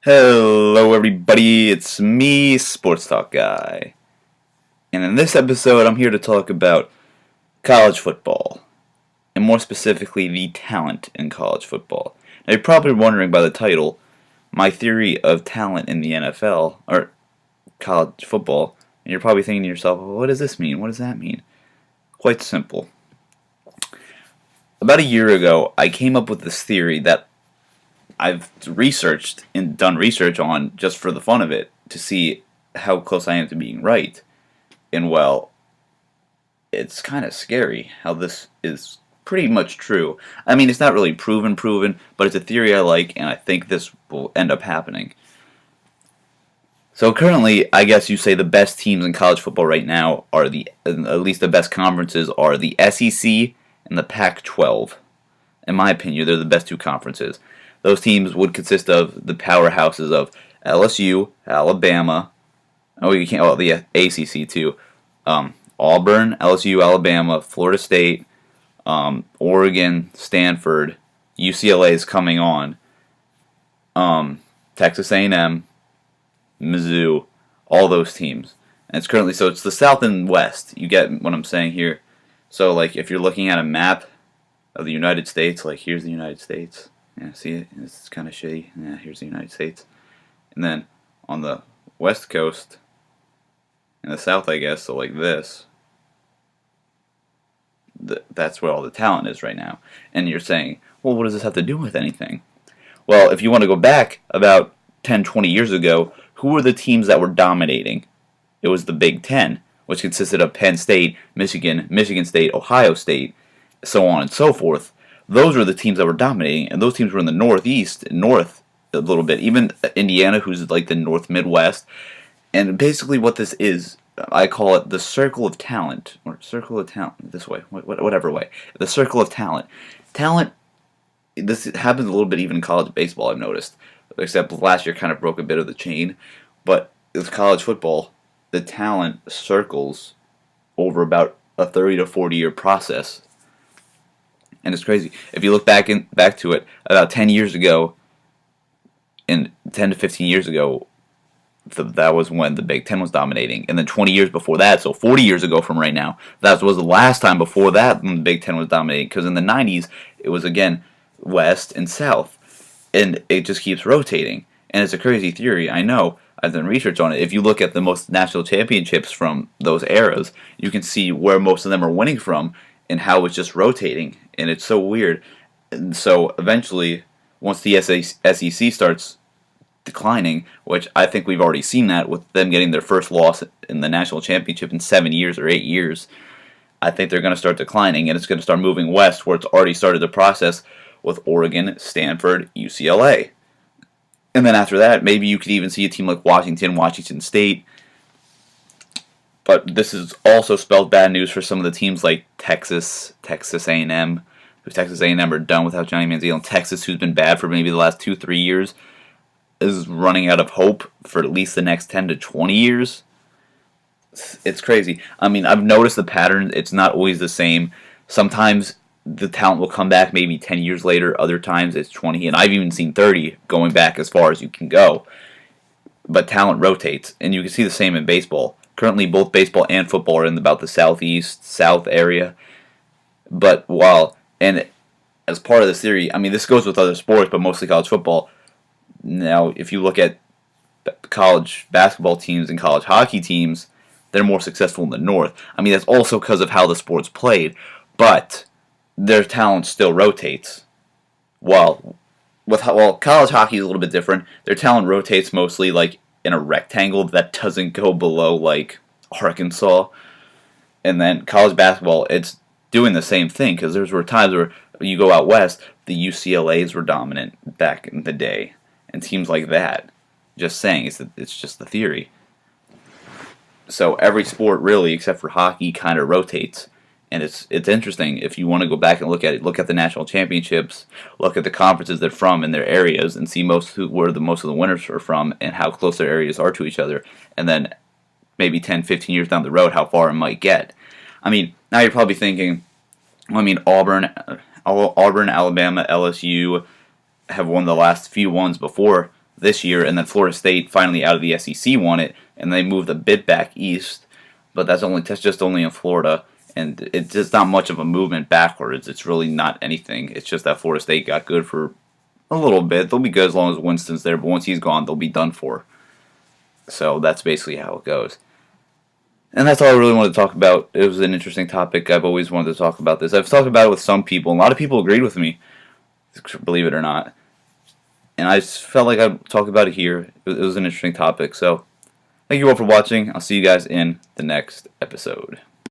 Hello, everybody. It's me, Sports Talk Guy. And in this episode, I'm here to talk about college football, and more specifically, the talent in college football. Now, you're probably wondering by the title, my theory of talent in the NFL, or college football, and you're probably thinking to yourself, well, what does this mean? What does that mean? Quite simple. About a year ago, I came up with this theory that I've researched and done research on just for the fun of it to see how close I am to being right. And well, it's kind of scary how this is pretty much true. I mean, it's not really proven, but it's a theory I like, and I think this will end up happening. So currently, I guess you say the best teams in college football right now are at least the best conferences are the SEC and the Pac-12. In my opinion, they're the best two conferences. Those teams would consist of the powerhouses of LSU, Alabama. Oh, you can't. Oh, the ACC too. Auburn, LSU, Alabama, Florida State, Oregon, Stanford, UCLA is coming on. Texas A&M, Mizzou, all those teams. And it's currently it's the South and West. You get what I'm saying here. So like if you're looking at a map of the United States, like here's the United States. Yeah, see it? It's kind of shitty. Yeah, here's the United States. And then on the West Coast, in the South, I guess, so like this, that's where all the talent is right now. And you're saying, well, what does this have to do with anything? Well, if you want to go back about 10, 20 years ago, who were the teams that were dominating? It was the Big Ten, which consisted of Penn State, Michigan, Michigan State, Ohio State, so on and so forth. Those were the teams that were dominating, and those teams were in the Northeast, North a little bit. Even Indiana, who's like the North Midwest. And basically what this is, I call it the circle of talent, or circle of talent, this way, whatever way. The circle of talent. Talent, this happens a little bit even in college baseball, I've noticed. Except last year kind of broke a bit of the chain. But with college football, the talent circles over about a 30 to 40 year process. And it's crazy. If you look back to it, about 10 years ago, and 10 to 15 years ago, that was when the Big Ten was dominating. And then 20 years before that, so 40 years ago from right now, that was the last time before that when the Big Ten was dominating. Because in the 90s, it was again West and South. And it just keeps rotating. And it's a crazy theory, I know. I've done research on it. If you look at the most national championships from those eras, you can see where most of them are winning from and how it's just rotating. And it's so weird. And so eventually, once the SEC starts declining, which I think we've already seen that with them getting their first loss in the national championship in 7 years or 8 years, I think they're going to start declining, and it's going to start moving west, where it's already started the process with Oregon, Stanford, UCLA. And then after that, maybe you could even see a team like Washington State. But this is also spelled bad news for some of the teams like Texas A&M. Texas A&M are done without Johnny Manziel. And Texas, who's been bad for maybe the last 2-3 years, is running out of hope for at least the next 10 to 20 years. It's crazy. I mean, I've noticed the pattern. It's not always the same. Sometimes the talent will come back maybe 10 years later. Other times it's 20. And I've even seen 30 going back as far as you can go. But talent rotates. And you can see the same in baseball. Currently, both baseball and football are in about the south area. But and as part of this theory, I mean, this goes with other sports, but mostly college football. Now, if you look at college basketball teams and college hockey teams, they're more successful in the North. I mean, that's also because of how the sport's played, but their talent still rotates. While college hockey is a little bit different. Their talent rotates mostly like in a rectangle that doesn't go below like Arkansas. And then college basketball, it's doing the same thing because there were times where you go out west, the UCLAs were dominant back in the day. And teams like that. Just saying, it's just the theory. So every sport really, except for hockey, kind of rotates, and it's interesting if you want to go back and look at it. Look at the national championships, look at the conferences they're from in their areas, and see where most of the winners are from, and how close their areas are to each other. And then maybe 10, 15 years down the road, how far it might get. I mean, now you're probably thinking, Auburn, Alabama, LSU have won the last few ones before this year, and then Florida State finally out of the SEC won it, and they moved a bit back east. But that's just only in Florida, and it's just not much of a movement backwards. It's really not anything. It's just that Florida State got good for a little bit. They'll be good as long as Winston's there, but once he's gone, they'll be done for. So that's basically how it goes. And that's all I really wanted to talk about. It was an interesting topic. I've always wanted to talk about this. I've talked about it with some people, and a lot of people agreed with me, believe it or not. And I just felt like I'd talk about it here. It was an interesting topic. So thank you all for watching. I'll see you guys in the next episode.